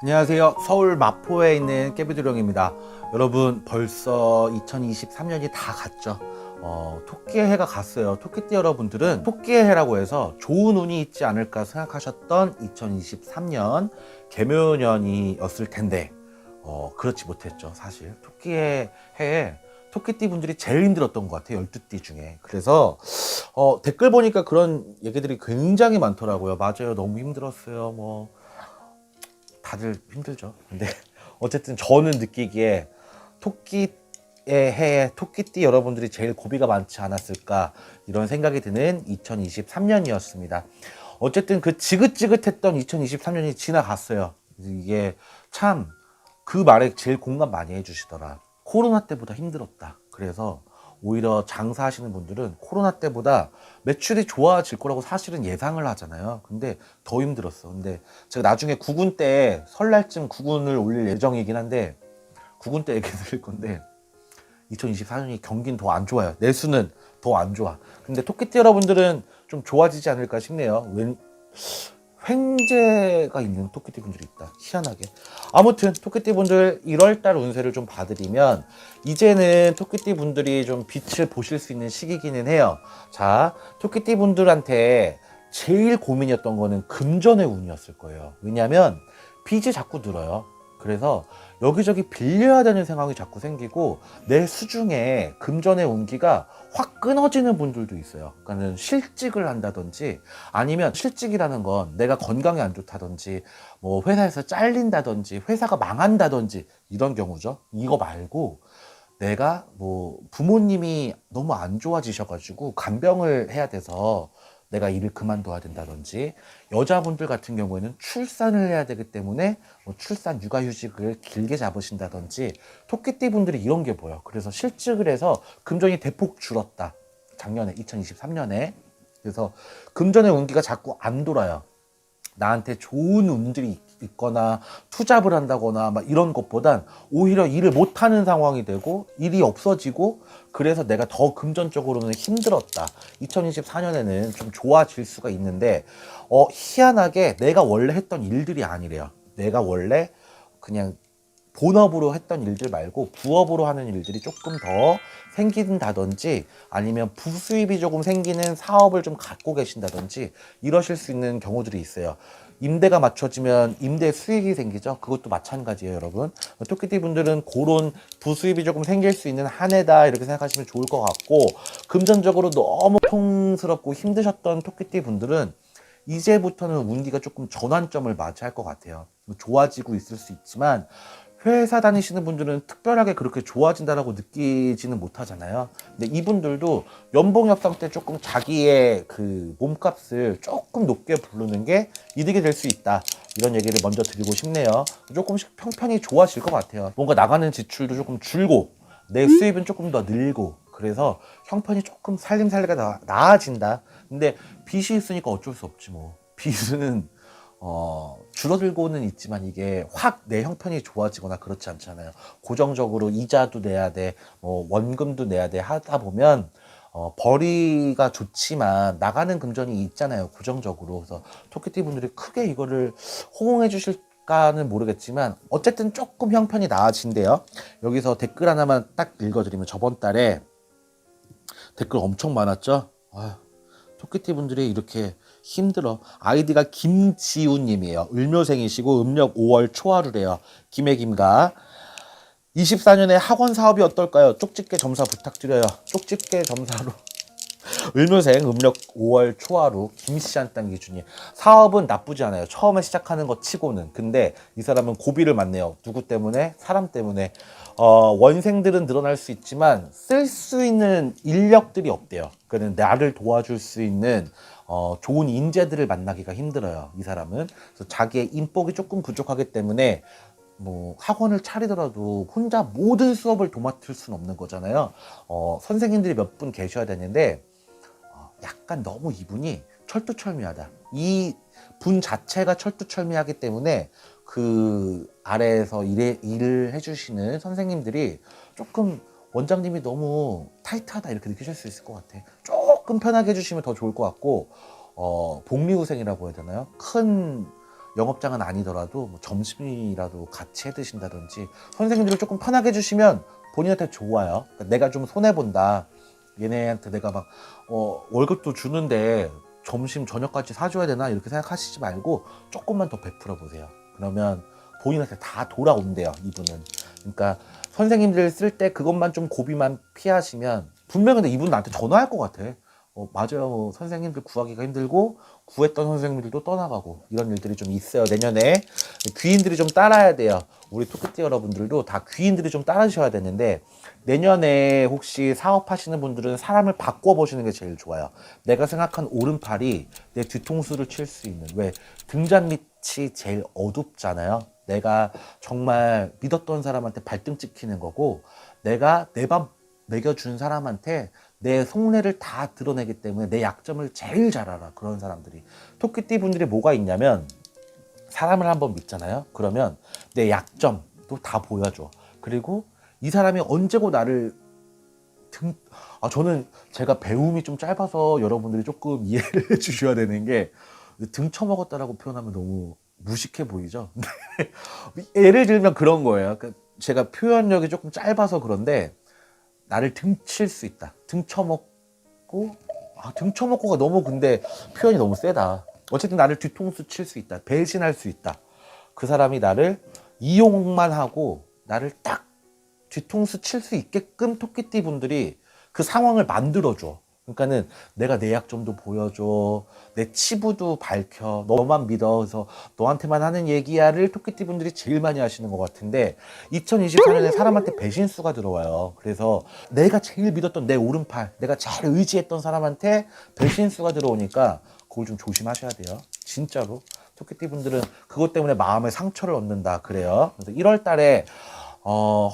안녕하세요. 서울 마포에 있는 깨비도령입니다. 여러분 벌써 2023년이 다 갔죠. 토끼의 해가 갔어요. 토끼띠 여러분들은 토끼의 해라고 해서 좋은 운이 있지 않을까 생각하셨던 2023년 개묘년이었을 텐데 그렇지 못했죠. 사실 토끼의 해에 토끼띠 분들이 제일 힘들었던 것 같아요. 12띠 중에. 그래서 댓글 보니까 그런 얘기들이 굉장히 많더라고요. 맞아요. 너무 힘들었어요. 다들 힘들죠. 근데 어쨌든 저는 느끼기에 토끼의 해에 토끼띠 여러분들이 제일 고비가 많지 않았을까 이런 생각이 드는 2023년이었습니다. 어쨌든 그 지긋지긋했던 2023년이 지나갔어요. 이게 참 그 말에 제일 공감 많이 해주시더라. 코로나 때보다 힘들었다. 그래서 오히려 장사하시는 분들은 코로나 때보다 매출이 좋아질 거라고 사실은 예상을 하잖아요. 근데 더 힘들었어. 근데 제가 나중에 구군 때 설날쯤 구군을 올릴 예정이긴 한데 구군 때 얘기 드릴 건데 2024년이 경기는 더 안 좋아요. 내수는 더 안 좋아. 근데 토끼띠 여러분들은 좀 좋아지지 않을까 싶네요. 횡재가 있는 토끼띠 분들이 있다. 희한하게. 아무튼 토끼띠 분들 1월달 운세를 좀 봐드리면 이제는 토끼띠 분들이 좀 빛을 보실 수 있는 시기기는 해요. 자, 토끼띠 분들한테 제일 고민이었던 거는 금전의 운이었을 거예요. 왜냐하면 빚이 자꾸 늘어요. 그래서 여기저기 빌려야 되는 상황이 자꾸 생기고 내 수중에 금전의 운기가 확 끊어지는 분들도 있어요. 그러니까 실직을 한다든지 아니면 실직이라는 건 내가 건강이 안 좋다든지 뭐 회사에서 잘린다든지 회사가 망한다든지 이런 경우죠. 이거 말고 내가 뭐 부모님이 너무 안 좋아지셔가지고 간병을 해야 돼서 내가 일을 그만둬야 된다든지 여자분들 같은 경우에는 출산을 해야 되기 때문에 뭐 출산 육아휴직을 길게 잡으신다든지 토끼띠 분들이 이런 게 보여. 그래서 실직을 해서 금전이 대폭 줄었다. 작년에 2023년에. 그래서 금전의 운기가 자꾸 안 돌아요. 나한테 좋은 운들이 있거나 투잡을 한다거나 막 이런 것보단 오히려 일을 못하는 상황이 되고 일이 없어지고 그래서 내가 더 금전적으로는 힘들었다. 2024년에는 좀 좋아질 수가 있는데 희한하게 내가 원래 했던 일들이 아니래요. 내가 원래 그냥 본업으로 했던 일들 말고 부업으로 하는 일들이 조금 더 생긴다든지 아니면 부수입이 조금 생기는 사업을 좀 갖고 계신다든지 이러실 수 있는 경우들이 있어요. 임대가 맞춰지면 임대 수익이 생기죠. 그것도 마찬가지예요, 여러분. 토끼띠 분들은 그런 부수입이 조금 생길 수 있는 한 해다 이렇게 생각하시면 좋을 것 같고 금전적으로 너무 통스럽고 힘드셨던 토끼띠 분들은 이제부터는 운기가 조금 전환점을 맞이할 것 같아요. 좋아지고 있을 수 있지만 회사 다니시는 분들은 특별하게 그렇게 좋아진다라고 느끼지는 못하잖아요. 근데 이분들도 연봉 협상 때 조금 자기의 그 몸값을 조금 높게 부르는 게 이득이 될 수 있다. 이런 얘기를 먼저 드리고 싶네요. 조금씩 평판이 좋아질 것 같아요. 뭔가 나가는 지출도 조금 줄고 내 수입은 조금 더 늘고 그래서 형편이 조금 살림살이가 나아진다. 근데 빚이 있으니까 어쩔 수 없지 뭐. 빚은 줄어들고는 있지만 이게 확 내 형편이 좋아지거나 그렇지 않잖아요. 고정적으로 이자도 내야 돼, 원금도 내야 돼 하다 보면 벌이가 좋지만 나가는 금전이 있잖아요. 고정적으로. 그래서 토끼띠 분들이 크게 이거를 호응해 주실까는 모르겠지만 어쨌든 조금 형편이 나아진대요. 여기서 댓글 하나만 딱 읽어드리면 저번 달에 댓글 엄청 많았죠. 토끼띠 분들이 이렇게 힘들어. 아이디가 김지우님이에요. 을묘생이시고 음력 5월 초하루래요. 김의 김가. 24년에 학원 사업이 어떨까요? 쪽집게 점사 부탁드려요. 쪽집게 점사로. 을묘생 음력 5월 초하루 김씨한 땅 기준이 사업은 나쁘지 않아요. 처음에 시작하는 것 치고는. 근데 이 사람은 고비를 맞네요. 누구 때문에? 사람 때문에. 원생들은 늘어날 수 있지만 쓸 수 있는 인력들이 없대요. 그러니까 나를 도와줄 수 있는 좋은 인재들을 만나기가 힘들어요. 이 사람은. 그래서 자기의 인복이 조금 부족하기 때문에 뭐 학원을 차리더라도 혼자 모든 수업을 도맡을 수는 없는 거잖아요. 선생님들이 몇 분 계셔야 되는데 약간 너무 이분이 철두철미하다. 이 분 자체가 철두철미하기 때문에 그 아래에서 일을 해주시는 선생님들이 조금 원장님이 너무 타이트하다 이렇게 느끼실 수 있을 것 같아. 조금 편하게 해주시면 더 좋을 것 같고 복리후생이라고 해야 되나요? 큰 영업장은 아니더라도 뭐 점심이라도 같이 해 드신다든지 선생님들을 조금 편하게 해주시면 본인한테 좋아요. 그러니까 내가 좀 손해본다. 얘네한테 내가 막 월급도 주는데 점심 저녁까지 사줘야 되나 이렇게 생각하시지 말고 조금만 더 베풀어 보세요. 그러면 본인한테 다 돌아온대요, 이분은. 그러니까 선생님들 쓸 때 그것만 좀 고비만 피하시면 분명 근데 이분 나한테 전화할 것 같아. 맞아요. 선생님들 구하기가 힘들고 구했던 선생님들도 떠나가고 이런 일들이 좀 있어요. 내년에 귀인들이 좀 따라야 돼요. 우리 토끼띠 여러분들도 다 귀인들이 좀 따르셔야 되는데 내년에 혹시 사업하시는 분들은 사람을 바꿔보시는 게 제일 좋아요. 내가 생각한 오른팔이 내 뒤통수를 칠 수 있는, 왜 등잔 밑이 제일 어둡잖아요. 내가 정말 믿었던 사람한테 발등 찍히는 거고 내가 내 밥 먹여준 사람한테 내 속내를 다 드러내기 때문에 내 약점을 제일 잘 알아. 그런 사람들이. 토끼띠 분들이 뭐가 있냐면 사람을 한번 믿잖아요. 그러면 내 약점도 다 보여줘. 그리고 이 사람이 언제고 나를 저는 제가 배움이 좀 짧아서 여러분들이 조금 이해를 해주셔야 되는 게 등 쳐먹었다라고 표현하면 너무 무식해 보이죠? 예를 들면 그런 거예요. 그러니까 제가 표현력이 조금 짧아서 그런데 나를 등칠 수 있다. 등쳐먹고, 등쳐먹고가 너무 근데 표현이 너무 세다. 어쨌든 나를 뒤통수 칠 수 있다. 배신할 수 있다. 그 사람이 나를 이용만 하고 나를 딱 뒤통수 칠 수 있게끔 토끼띠 분들이 그 상황을 만들어줘. 그러니까는 내가 내 약점도 보여줘. 내 치부도 밝혀. 너만 믿어서 너한테만 하는 얘기야를 토끼띠 분들이 제일 많이 하시는 것 같은데 2024년에 사람한테 배신수가 들어와요. 그래서 내가 제일 믿었던 내 오른팔, 내가 잘 의지했던 사람한테 배신수가 들어오니까 그걸 좀 조심하셔야 돼요. 진짜로. 토끼띠 분들은 그것 때문에 마음의 상처를 얻는다 그래요. 그래서 1월 달에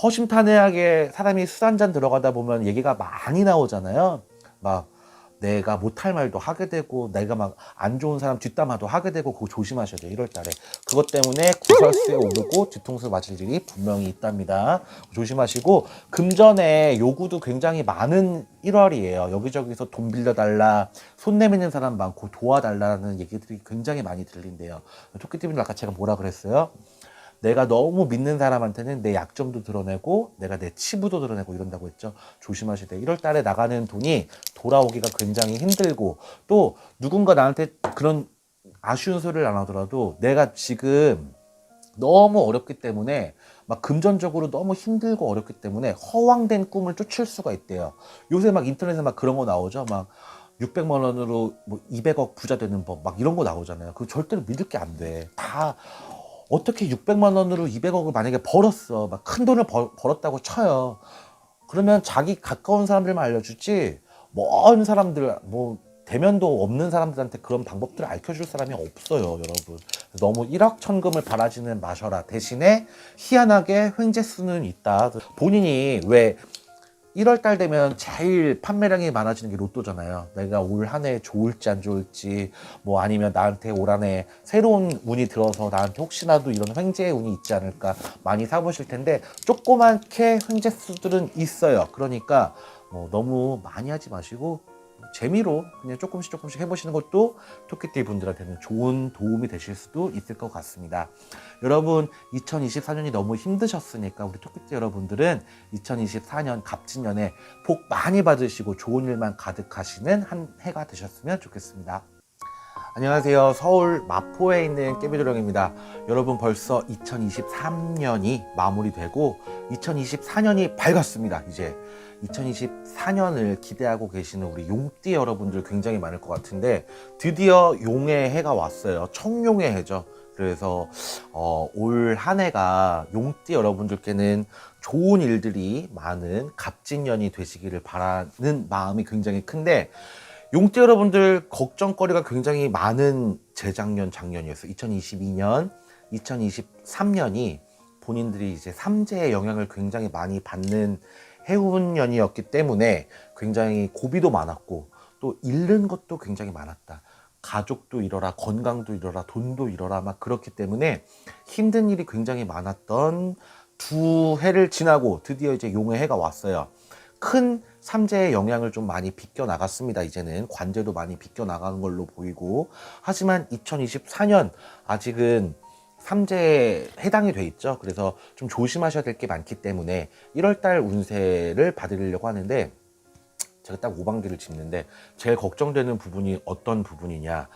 허심탄회하게 사람이 술 한잔 들어가다 보면 얘기가 많이 나오잖아요. 막 내가 못할 말도 하게 되고 내가 막 안 좋은 사람 뒷담화도 하게 되고 그거 조심하셔야 돼요. 1월 달에. 그것 때문에 구설수에 오르고 뒤통수 맞을 일이 분명히 있답니다. 조심하시고 금전에 요구도 굉장히 많은 1월이에요. 여기저기서 돈 빌려달라, 손 내미는 사람 많고 도와달라는 얘기들이 굉장히 많이 들린대요. 토끼TV는 아까 제가 뭐라 그랬어요? 내가 너무 믿는 사람한테는 내 약점도 드러내고 내가 내 치부도 드러내고 이런다고 했죠. 조심하셔야 돼요. 1월 달에 나가는 돈이 돌아오기가 굉장히 힘들고 또 누군가 나한테 그런 아쉬운 소리를 안 하더라도 내가 지금 너무 어렵기 때문에 막 금전적으로 너무 힘들고 어렵기 때문에 허황된 꿈을 쫓을 수가 있대요. 요새 막 인터넷에 막 그런 거 나오죠. 막 600만 원으로 뭐 200억 부자 되는 법 막 이런 거 나오잖아요. 그거 절대로 믿을 게 안 돼. 다 어떻게 600만 원으로 200억을 만약에 벌었어. 막 큰 돈을 벌었다고 쳐요. 그러면 자기 가까운 사람들만 알려주지, 먼 사람들, 뭐, 대면도 없는 사람들한테 그런 방법들을 알려줄 사람이 없어요, 여러분. 너무 일확천금을 바라지는 마셔라. 대신에 희한하게 횡재수는 있다. 본인이 왜 1월 달 되면 제일 판매량이 많아지는 게 로또잖아요. 내가 올 한 해 좋을지 안 좋을지, 뭐 아니면 나한테 올 한 해 새로운 운이 들어서 나한테 혹시나도 이런 횡재의 운이 있지 않을까 많이 사보실 텐데 조그맣게 횡재 수들은 있어요. 그러니까 뭐 너무 많이 하지 마시고 재미로 그냥 조금씩 해보시는 것도 토끼띠 분들한테는 좋은 도움이 되실 수도 있을 것 같습니다. 여러분 2024년이 너무 힘드셨으니까 우리 토끼띠 여러분들은 2024년 갑진년에 복 많이 받으시고 좋은 일만 가득하시는 한 해가 되셨으면 좋겠습니다. 안녕하세요. 서울 마포에 있는 깨비도령입니다. 여러분 벌써 2023년이 마무리되고 2024년이 밝았습니다. 이제 2024년을 기대하고 계시는 우리 용띠 여러분들 굉장히 많을 것 같은데 드디어 용의 해가 왔어요. 청용의 해죠. 그래서 올 한 해가 용띠 여러분들께는 좋은 일들이 많은 갑진년이 되시기를 바라는 마음이 굉장히 큰데 용띠 여러분들 걱정거리가 굉장히 많은 재작년, 작년이었어요. 2022년, 2023년이 본인들이 이제 삼재의 영향을 굉장히 많이 받는 해운년이었기 때문에 굉장히 고비도 많았고 또 잃는 것도 굉장히 많았다. 가족도 잃어라, 건강도 잃어라, 돈도 잃어라 막 그렇기 때문에 힘든 일이 굉장히 많았던 두 해를 지나고 드디어 이제 용의 해가 왔어요. 큰 삼재의 영향을 좀 많이 비껴 나갔습니다. 이제는 관제도 많이 비껴 나가는 걸로 보이고, 하지만 2024년 아직은 삼재에 해당이 돼 있죠. 그래서 좀 조심하셔야 될 게 많기 때문에 1월달 운세를 받으려고 하는데, 제가 딱 오반기를 짚는데 제일 걱정되는 부분이 어떤 부분이냐,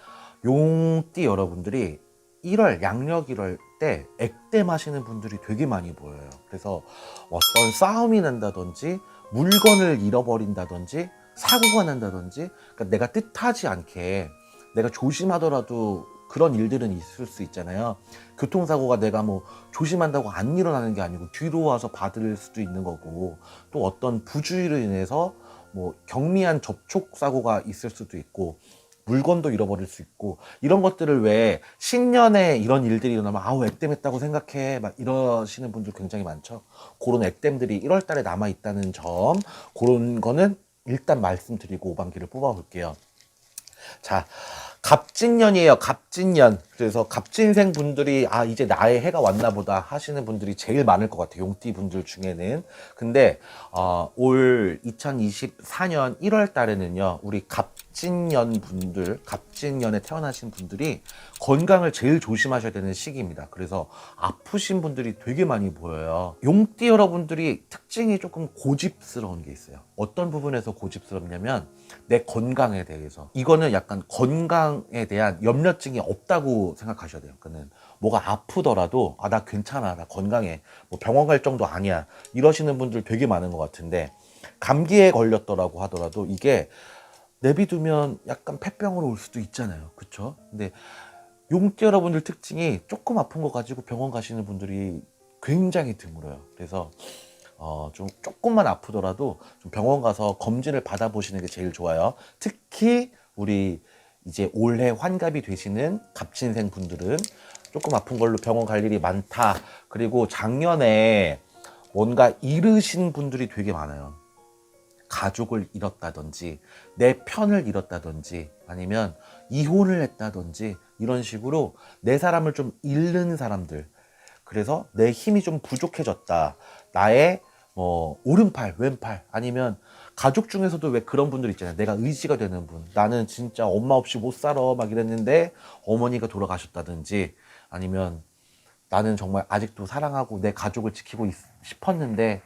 용띠 여러분들이 1월 양력 1월 때 액땜하시는 분들이 되게 많이 보여요. 그래서 어떤 싸움이 난다든지 물건을 잃어버린다든지 사고가 난다든지, 그러니까 내가 뜻하지 않게 내가 조심하더라도 그런 일들은 있을 수 있잖아요. 교통사고가 내가 뭐 조심한다고 안 일어나는 게 아니고 뒤로 와서 받을 수도 있는 거고, 또 어떤 부주의로 인해서 뭐 경미한 접촉 사고가 있을 수도 있고, 물건도 잃어버릴 수 있고, 이런 것들을 왜 신년에 이런 일들이 일어나면 아우 액땜했다고 생각해 막 이러시는 분들 굉장히 많죠. 그런 액땜들이 1월 달에 남아 있다는 점, 그런 거는 일단 말씀드리고 오반기를 뽑아 볼게요. 자, 갑진년이에요. 갑진년. 그래서 갑진생 분들이 아 이제 나의 해가 왔나 보다 하시는 분들이 제일 많을 것 같아요. 용띠 분들 중에는. 근데 올 2024년 1월 달에는요, 우리 갑진년 분들, 갑진년에 태어나신 분들이 건강을 제일 조심하셔야 되는 시기입니다. 그래서 아프신 분들이 되게 많이 보여요. 용띠 여러분들이 특징이 조금 고집스러운 게 있어요. 어떤 부분에서 고집스럽냐면 내 건강에 대해서. 이거는 약간 건강에 대한 염려증이 없다고 생각하셔야 돼요. 그는 뭐가 아프더라도 아 나 괜찮아, 나 건강해, 뭐 병원 갈 정도 아니야, 이러시는 분들 되게 많은 것 같은데, 감기에 걸렸더라고 하더라도 이게 내비두면 약간 폐병으로 올 수도 있잖아요. 그쵸? 근데 용띠 여러분들 특징이 조금 아픈 거 가지고 병원 가시는 분들이 굉장히 드물어요. 그래서 좀 조금만 아프더라도 좀 병원 가서 검진을 받아보시는 게 제일 좋아요. 특히 우리 이제 올해 환갑이 되시는 갑진생 분들은 조금 아픈 걸로 병원 갈 일이 많다. 그리고 작년에 뭔가 잃으신 분들이 되게 많아요. 가족을 잃었다든지 내 편을 잃었다든지 아니면 이혼을 했다든지 이런 식으로 내 사람을 좀 잃는 사람들, 그래서 내 힘이 좀 부족해졌다, 나의 오른팔 왼팔, 아니면 가족 중에서도 왜 그런 분들 있잖아요. 내가 의지가 되는 분, 나는 진짜 엄마 없이 못 살아 막 이랬는데 어머니가 돌아가셨다든지, 아니면 나는 정말 아직도 사랑하고 내 가족을 지키고 싶었는데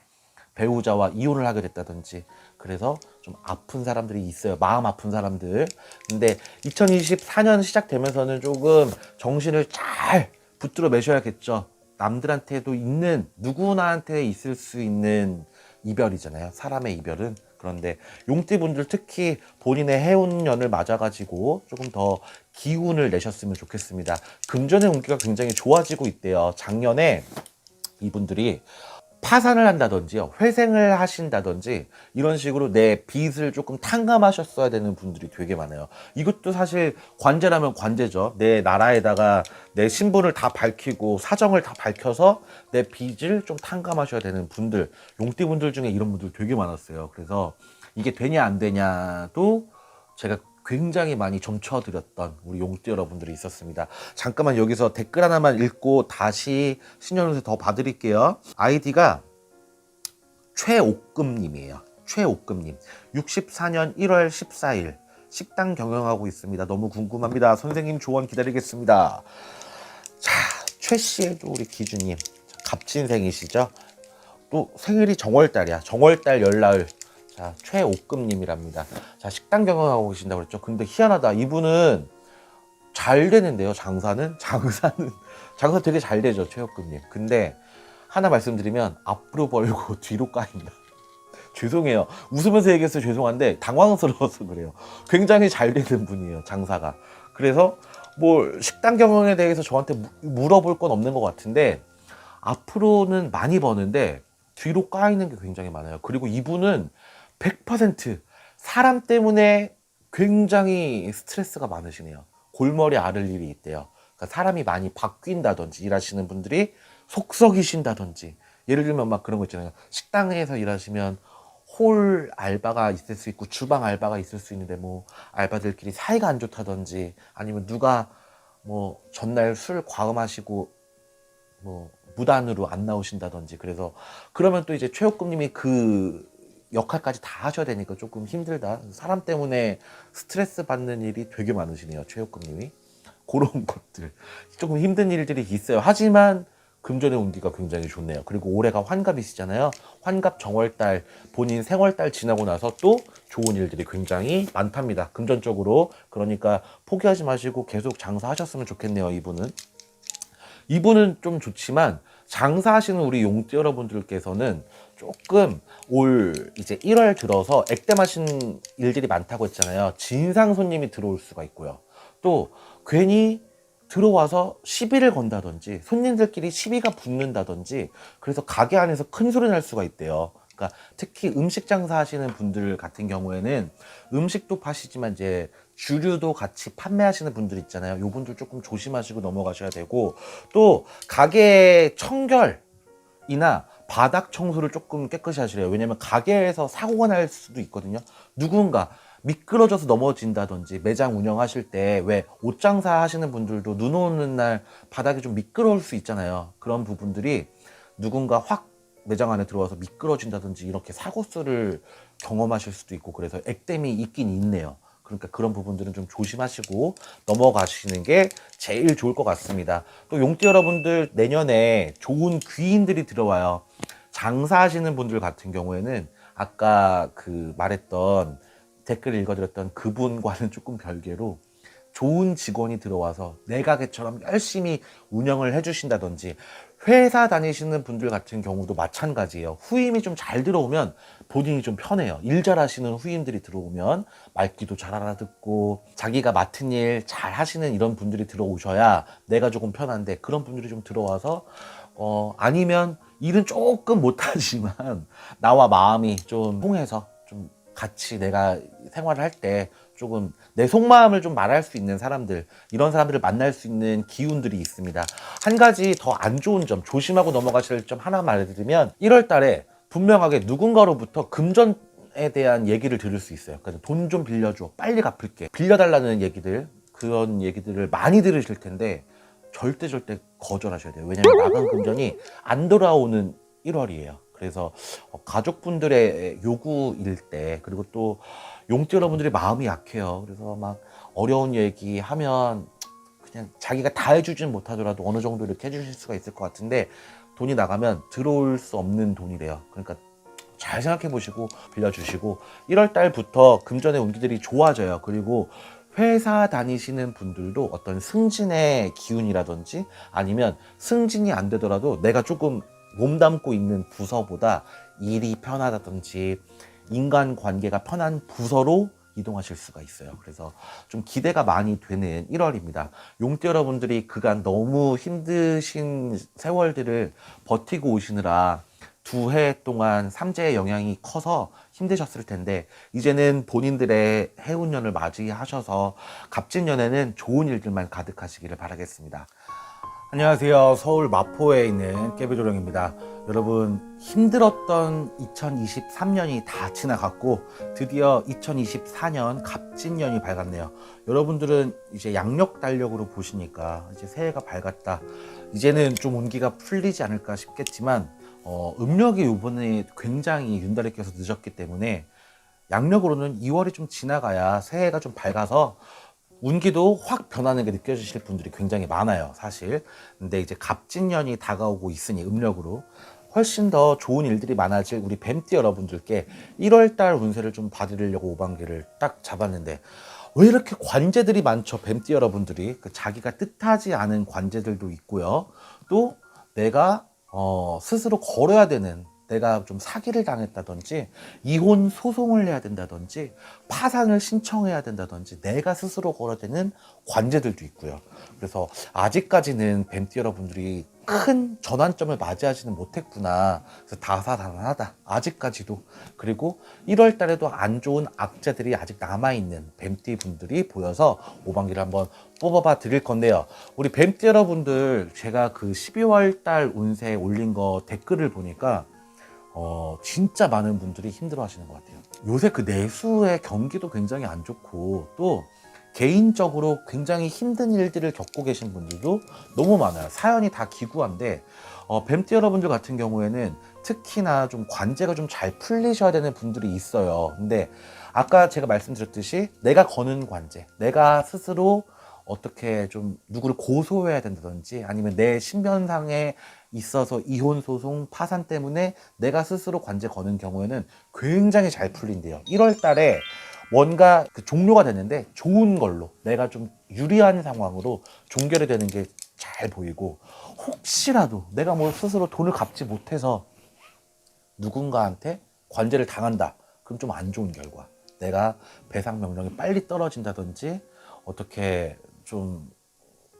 배우자와 이혼을 하게 됐다든지, 그래서 좀 아픈 사람들이 있어요. 마음 아픈 사람들. 근데 2024년 시작되면서는 조금 정신을 잘 붙들어 매셔야겠죠. 남들한테도 있는, 누구나한테 있을 수 있는 이별이잖아요. 사람의 이별은. 그런데 용띠분들 특히 본인의 해운년을 맞아가지고 조금 더 기운을 내셨으면 좋겠습니다. 금전의 운기가 굉장히 좋아지고 있대요. 작년에 이분들이 파산을 한다든지요, 회생을 하신다든지 이런 식으로 내 빚을 조금 탕감하셨어야 되는 분들이 되게 많아요. 이것도 사실 관제라면 관제죠. 내 나라에다가 내 신분을 다 밝히고 사정을 다 밝혀서 내 빚을 좀 탕감하셔야 되는 분들, 용띠분들 중에 이런 분들 되게 많았어요. 그래서 이게 되냐 안 되냐도 제가 굉장히 많이 점쳐드렸던 우리 용띠 여러분들이 있었습니다. 잠깐만 여기서 댓글 하나만 읽고 다시 신년운세 더 봐드릴게요. 아이디가 최옥금님이에요. 최옥금님. 64년 1월 14일 식당 경영하고 있습니다. 너무 궁금합니다. 선생님 조언 기다리겠습니다. 자, 최 씨에도 우리 기준님 갑진생이시죠? 또 생일이 정월달이야. 정월달 열나을. 자, 최옥금님이랍니다. 자, 식당 경영하고 계신다고 그랬죠. 근데 희한하다. 이분은 잘 되는데요. 장사 되게 잘 되죠. 최옥금님. 근데 하나 말씀드리면 앞으로 벌고 뒤로 까인다. 죄송해요. 웃으면서 얘기해서 죄송한데 당황스러워서 그래요. 굉장히 잘 되는 분이에요. 장사가. 그래서 뭐 식당 경영에 대해서 저한테 물어볼 건 없는 것 같은데, 앞으로는 많이 버는데 뒤로 까이는 게 굉장히 많아요. 그리고 이분은 100% 사람 때문에 굉장히 스트레스가 많으시네요. 골머리 앓을 일이 있대요. 그러니까 사람이 많이 바뀐다든지, 일하시는 분들이 속썩이신다든지, 예를 들면 막 그런 거 있잖아요. 식당에서 일하시면 홀 알바가 있을 수 있고 주방 알바가 있을 수 있는데 뭐 알바들끼리 사이가 안 좋다든지, 아니면 누가 뭐 전날 술 과음하시고 뭐 무단으로 안 나오신다든지, 그래서 그러면 또 이제 최옥금님이 그 역할까지 다 하셔야 되니까 조금 힘들다. 사람 때문에 스트레스 받는 일이 되게 많으시네요, 최효금님이. 그런 것들 조금 힘든 일들이 있어요. 하지만 금전의 운기가 굉장히 좋네요. 그리고 올해가 환갑이시잖아요. 환갑 정월달, 본인 생월달 지나고 나서 또 좋은 일들이 굉장히 많답니다, 금전적으로. 그러니까 포기하지 마시고 계속 장사하셨으면 좋겠네요. 이분은 좀 좋지만 장사하시는 우리 용띠 여러분들께서는 조금 올 이제 1월 들어서 액땜하신 일들이 많다고 했잖아요. 진상 손님이 들어올 수가 있고요. 또 괜히 들어와서 시비를 건다든지 손님들끼리 시비가 붙는다든지, 그래서 가게 안에서 큰 소리 날 수가 있대요. 그러니까 특히 음식 장사하시는 분들 같은 경우에는 음식도 파시지만 이제 주류도 같이 판매하시는 분들 있잖아요. 요분들 조금 조심하시고 넘어가셔야 되고, 또 가게 청결이나 바닥 청소를 조금 깨끗이 하시래요. 왜냐면 가게에서 사고가 날 수도 있거든요. 누군가 미끄러져서 넘어진다든지, 매장 운영하실 때 왜 옷장사 하시는 분들도 눈 오는 날 바닥이 좀 미끄러울 수 있잖아요. 그런 부분들이 누군가 확 매장 안에 들어와서 미끄러진다든지 이렇게 사고수를 경험하실 수도 있고, 그래서 액땜이 있긴 있네요. 그러니까 그런 부분들은 좀 조심하시고 넘어가시는 게 제일 좋을 것 같습니다. 또 용띠 여러분들 내년에 좋은 귀인들이 들어와요. 장사하시는 분들 같은 경우에는 아까 그 말했던 댓글 읽어드렸던 그분과는 조금 별개로 좋은 직원이 들어와서 내 가게처럼 열심히 운영을 해주신다든지, 회사 다니시는 분들 같은 경우도 마찬가지예요. 후임이 좀 잘 들어오면 본인이 좀 편해요. 일 잘하시는 후임들이 들어오면 말귀도 잘 알아듣고 자기가 맡은 일 잘 하시는 이런 분들이 들어오셔야 내가 조금 편한데, 그런 분들이 좀 들어와서 아니면 일은 조금 못하지만 나와 마음이 좀 통해서 좀 같이 내가 생활을 할 때 조금 내 속마음을 좀 말할 수 있는 사람들, 이런 사람들을 만날 수 있는 기운들이 있습니다. 한 가지 더 안 좋은 점, 조심하고 넘어가실 점 하나 말해드리면, 1월 달에 분명하게 누군가로부터 금전에 대한 얘기를 들을 수 있어요. 그러니까 돈 좀 빌려줘, 빨리 갚을게, 빌려달라는 얘기들, 그런 얘기들을 많이 들으실 텐데 절대 거절하셔야 돼요. 왜냐면 나간 금전이 안 돌아오는 1월이에요. 그래서 가족분들의 요구일 때, 그리고 또 용띠 여러분들이 마음이 약해요. 그래서 막 어려운 얘기 하면 그냥 자기가 다 해주진 못하더라도 어느 정도 이렇게 해주실 수가 있을 것 같은데, 돈이 나가면 들어올 수 없는 돈이래요. 그러니까 잘 생각해 보시고 빌려주시고, 1월 달부터 금전의 운기들이 좋아져요. 그리고 회사 다니시는 분들도 어떤 승진의 기운이라든지, 아니면 승진이 안 되더라도 내가 조금 몸담고 있는 부서보다 일이 편하다든지 인간관계가 편한 부서로 이동하실 수가 있어요. 그래서 좀 기대가 많이 되는 1월입니다. 용띠 여러분들이 그간 너무 힘드신 세월들을 버티고 오시느라 2해 동안 삼재의 영향이 커서 힘드셨을 텐데, 이제는 본인들의 해운년을 맞이하셔서 갑진년에는 좋은 일들만 가득하시기를 바라겠습니다. 안녕하세요. 서울 마포에 있는 깨비조령입니다. 여러분, 힘들었던 2023년이 다 지나갔고 드디어 2024년 갑진년이 밝았네요. 여러분들은 이제 양력달력으로 보시니까 이제 새해가 밝았다, 이제는 좀 운기가 풀리지 않을까 싶겠지만, 음력이 이번에 굉장히 윤달에께서 늦었기 때문에 양력으로는 2월이 좀 지나가야 새해가 좀 밝아서 운기도 확 변하는 게 느껴지실 분들이 굉장히 많아요, 사실. 근데 이제 갑진년이 다가오고 있으니 음력으로 훨씬 더 좋은 일들이 많아질 우리 뱀띠 여러분들께 1월달 운세를 좀 봐드리려고 오반기를 딱 잡았는데, 왜 이렇게 관제들이 많죠? 뱀띠 여러분들이 자기가 뜻하지 않은 관제들도 있고요. 또 내가 스스로 걸어야 되는, 내가 좀 사기를 당했다든지 이혼 소송을 해야 된다든지 파산을 신청해야 된다든지 내가 스스로 걸어야 되는 관제들도 있고요. 그래서 아직까지는 뱀띠 여러분들이 큰 전환점을 맞이하지는 못했구나, 그래서 다사다난하다, 아직까지도. 그리고 1월 달에도 안 좋은 악재들이 아직 남아있는 뱀띠 분들이 보여서 오반기를 한번 뽑아봐 드릴 건데요. 우리 뱀띠 여러분들, 제가 그 12월 달 운세 올린 거 댓글을 보니까 진짜 많은 분들이 힘들어 하시는 것 같아요. 요새 그 내수의 경기도 굉장히 안 좋고, 또 개인적으로 굉장히 힘든 일들을 겪고 계신 분들도 너무 많아요. 사연이 다 기구한데 뱀띠 여러분들 같은 경우에는 특히나 좀 관제가 좀 잘 풀리셔야 되는 분들이 있어요. 근데 아까 제가 말씀드렸듯이 내가 거는 관제, 내가 스스로 어떻게 좀 누구를 고소해야 된다든지 아니면 내 신변상에 있어서 이혼 소송 파산 때문에 내가 스스로 관제 거는 경우에는 굉장히 잘 풀린대요. 1월 달에 뭔가 그 종료가 되는데 좋은 걸로 내가 좀 유리한 상황으로 종결이 되는 게 잘 보이고, 혹시라도 내가 뭐 스스로 돈을 갚지 못해서 누군가한테 관제를 당한다. 그럼 좀 안 좋은 결과. 내가 배상 명령이 빨리 떨어진다든지 어떻게 좀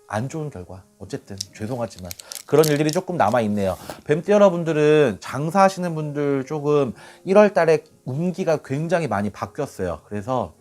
안 좋은 결과. 어쨌든 죄송하지만 그런 일들이 조금 남아 있네요. 뱀띠 여러분들은 장사하시는 분들 조금 1월 달에 운기가 굉장히 많이 바뀌었어요. 그래서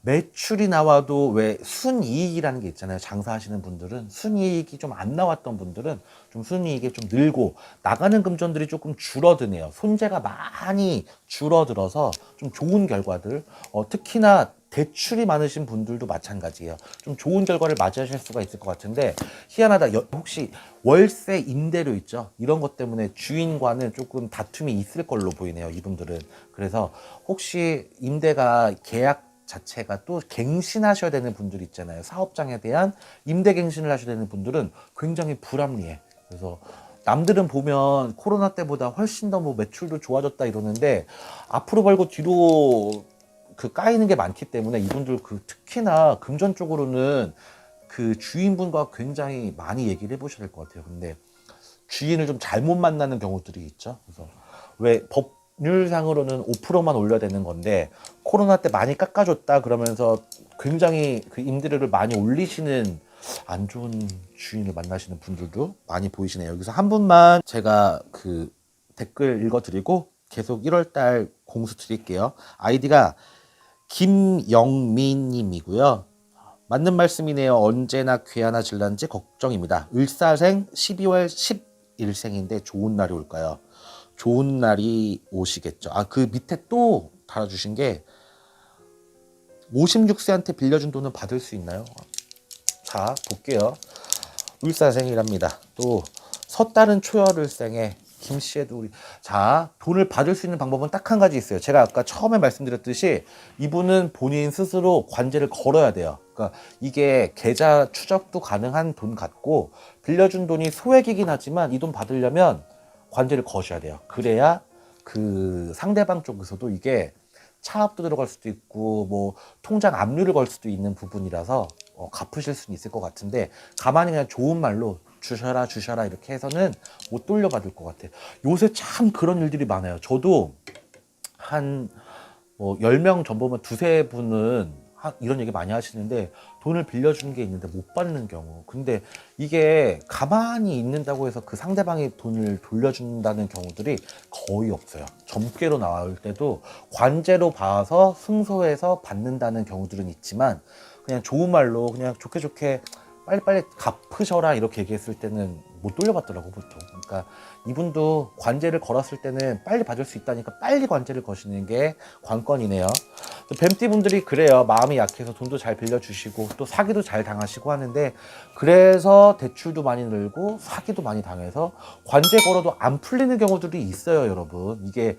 매출이 나와도 왜 순이익이라는 게 있잖아요. 장사하시는 분들은 순이익이 좀 안 나왔던 분들은 좀 순이익이 좀 늘고 나가는 금전들이 조금 줄어드네요. 손재가 많이 줄어들어서 좀 좋은 결과들, 특히나 대출이 많으신 분들도 마찬가지예요. 좀 좋은 결과를 맞이하실 수가 있을 것 같은데, 희한하다. 혹시 월세 임대료 있죠? 이런 것 때문에 주인과는 조금 다툼이 있을 걸로 보이네요. 이분들은. 그래서 혹시 임대가 계약 자체가 또 갱신하셔야 되는 분들 있잖아요. 사업장에 대한 임대 갱신을 하셔야 되는 분들은 굉장히 불합리해. 그래서 남들은 보면 코로나 때보다 훨씬 더 뭐 매출도 좋아졌다 이러는데 앞으로 벌고 뒤로 그 까이는 게 많기 때문에 이분들 그 특히나 금전 쪽으로는 그 주인분과 굉장히 많이 얘기를 해보셔야 될 것 같아요. 근데 주인을 좀 잘못 만나는 경우들이 있죠. 그래서 왜 법률상으로는 5%만 올려야 되는 건데 코로나 때 많이 깎아줬다 그러면서 굉장히 그 임대료를 많이 올리시는 안 좋은 주인을 만나시는 분들도 많이 보이시네요. 여기서 한 분만 제가 그 댓글 읽어드리고 계속 1월달 공수 드릴게요. 아이디가 김영민님이고요. 맞는 말씀이네요. 언제나 괴하나 질란지 걱정입니다. 을사생 12월 10일생인데 좋은 날이 올까요? 좋은 날이 오시겠죠. 그 밑에 또 달아주신 게 56세한테 빌려준 돈은 받을 수 있나요? 자, 볼게요. 을사생이랍니다. 또 섣다른 초열을생에 김씨에도 우리 자 돈을 받을 수 있는 방법은 딱 한 가지 있어요. 제가 아까 처음에 말씀드렸듯이 이분은 본인 스스로 관제를 걸어야 돼요. 그러니까 이게 계좌 추적도 가능한 돈 같고 빌려준 돈이 소액이긴 하지만 이 돈 받으려면 관제를 거셔야 돼요. 그래야 그 상대방 쪽에서도 이게 차압도 들어갈 수도 있고 뭐 통장 압류를 걸 수도 있는 부분이라서 갚으실 수는 있을 것 같은데 가만히 그냥 좋은 말로 주셔라 주셔라 이렇게 해서는 못 돌려받을 것 같아요. 요새 참 그런 일들이 많아요. 저도 한 뭐 10명 전보면 두세 분은 이런 얘기 많이 하시는데 돈을 빌려준 게 있는데 못 받는 경우. 근데 이게 가만히 있는다고 해서 그 상대방이 돈을 돌려준다는 경우들이 거의 없어요. 점괘로 나올 때도 관제로 봐서 승소해서 받는다는 경우들은 있지만 그냥 좋은 말로 그냥 좋게 좋게 빨리빨리 갚으셔라 이렇게 얘기했을 때는 못 돌려받더라고 보통. 그러니까 이분도 관제를 걸었을 때는 빨리 받을 수 있다니까 빨리 관제를 거시는 게 관건이네요. 뱀띠 분들이 그래요. 마음이 약해서 돈도 잘 빌려주시고 또 사기도 잘 당하시고 하는데 그래서 대출도 많이 늘고 사기도 많이 당해서 관제 걸어도 안 풀리는 경우들이 있어요, 여러분. 이게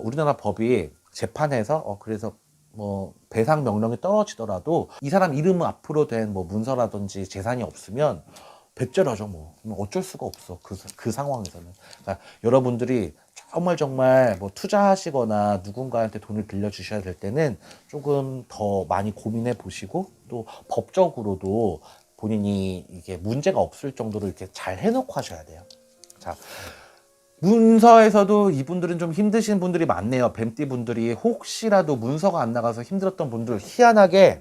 우리나라 법이 재판에서 그래서 뭐 배상 명령이 떨어지더라도 이 사람 이름 앞으로 된 뭐 문서라든지 재산이 없으면 배째라죠. 뭐 어쩔 수가 없어 그 상황에서는. 그러니까 여러분들이 정말 뭐 투자하시거나 누군가한테 돈을 빌려 주셔야 될 때는 조금 더 많이 고민해 보시고 또 법적으로도 본인이 이게 문제가 없을 정도로 이렇게 잘 해놓고 하셔야 돼요. 자, 문서에서도 이분들은 좀 힘드신 분들이 많네요. 뱀띠 분들이 혹시라도 문서가 안 나가서 힘들었던 분들 희한하게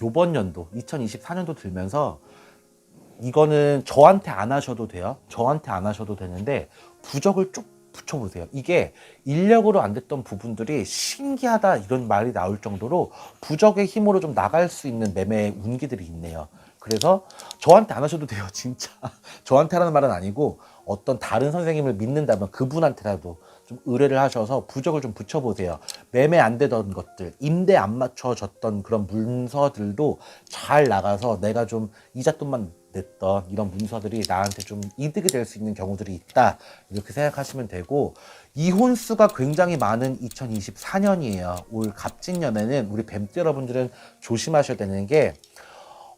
요번 연도 2024년도 들면서 이거는 저한테 안 하셔도 돼요. 저한테 안 하셔도 되는데 부적을 쭉 붙여보세요. 이게 인력으로 안 됐던 부분들이 신기하다 이런 말이 나올 정도로 부적의 힘으로 좀 나갈 수 있는 매매 운기들이 있네요. 그래서 저한테 안 하셔도 돼요. 진짜 저한테 하라는 말은 아니고 어떤 다른 선생님을 믿는다면 그분한테라도 좀 의뢰를 하셔서 부적을 좀 붙여보세요. 매매 안 되던 것들, 임대 안 맞춰졌던 그런 문서들도 잘 나가서 내가 좀 이잣돈만 냈던 이런 문서들이 나한테 좀 이득이 될 수 있는 경우들이 있다, 이렇게 생각하시면 되고, 이혼수가 굉장히 많은 2024년이에요. 올 갑진년에는 우리 뱀띠 여러분들은 조심하셔야 되는 게,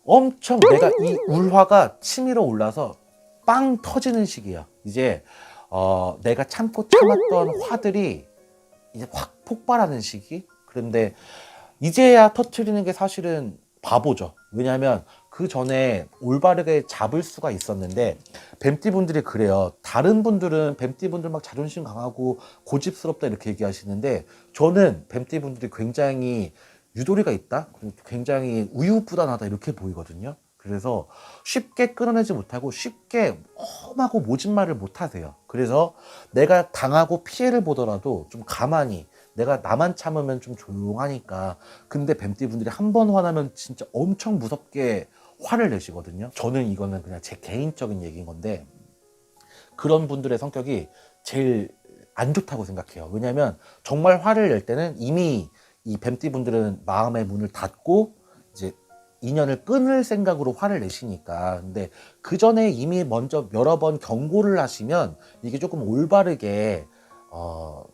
엄청 내가 이 울화가 치밀어 올라서 빵 터지는 시기야. 이제 내가 참고 참았던 화들이 이제 확 폭발하는 시기. 그런데 이제야 터트리는 게 사실은 바보죠. 왜냐하면 그 전에 올바르게 잡을 수가 있었는데, 뱀띠분들이 그래요. 다른 분들은 뱀띠분들 막 자존심 강하고 고집스럽다 이렇게 얘기하시는데, 저는 뱀띠분들이 굉장히 유도리가 있다, 그리고 굉장히 우유부단하다 이렇게 보이거든요. 그래서 쉽게 끊어내지 못하고 쉽게 험하고 모진 말을 못 하세요. 그래서 내가 당하고 피해를 보더라도 좀 가만히, 내가 나만 참으면 좀 조용하니까. 근데 뱀띠 분들이 한 번 화나면 진짜 엄청 무섭게 화를 내시거든요. 저는 이거는 그냥 제 개인적인 얘기인 건데, 그런 분들의 성격이 제일 안 좋다고 생각해요. 왜냐면 정말 화를 낼 때는 이미 이 뱀띠 분들은 마음의 문을 닫고 이제 인연을 끊을 생각으로 화를 내시니까. 근데 그 전에 이미 먼저 여러 번 경고를 하시면 이게 조금 올바르게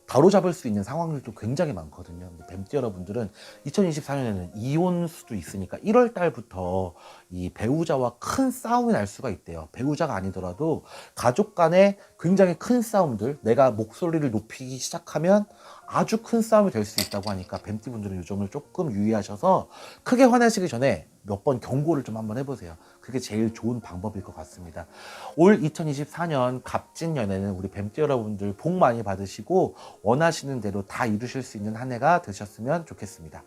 바로잡을 수 있는 상황들도 굉장히 많거든요. 근데 뱀띠 여러분들은 2024년에는 이혼 수도 있으니까 1월 달부터 이 배우자와 큰 싸움이 날 수가 있대요. 배우자가 아니더라도 가족 간에 굉장히 큰 싸움들, 내가 목소리를 높이기 시작하면 아주 큰 싸움이 될 수 있다고 하니까, 뱀띠 분들은 이 점을 조금 유의하셔서 크게 화내시기 전에 몇 번 경고를 좀 한번 해보세요. 그게 제일 좋은 방법일 것 같습니다. 올 2024년 갑진년에는 우리 뱀띠 여러분들 복 많이 받으시고 원하시는 대로 다 이루실 수 있는 한 해가 되셨으면 좋겠습니다.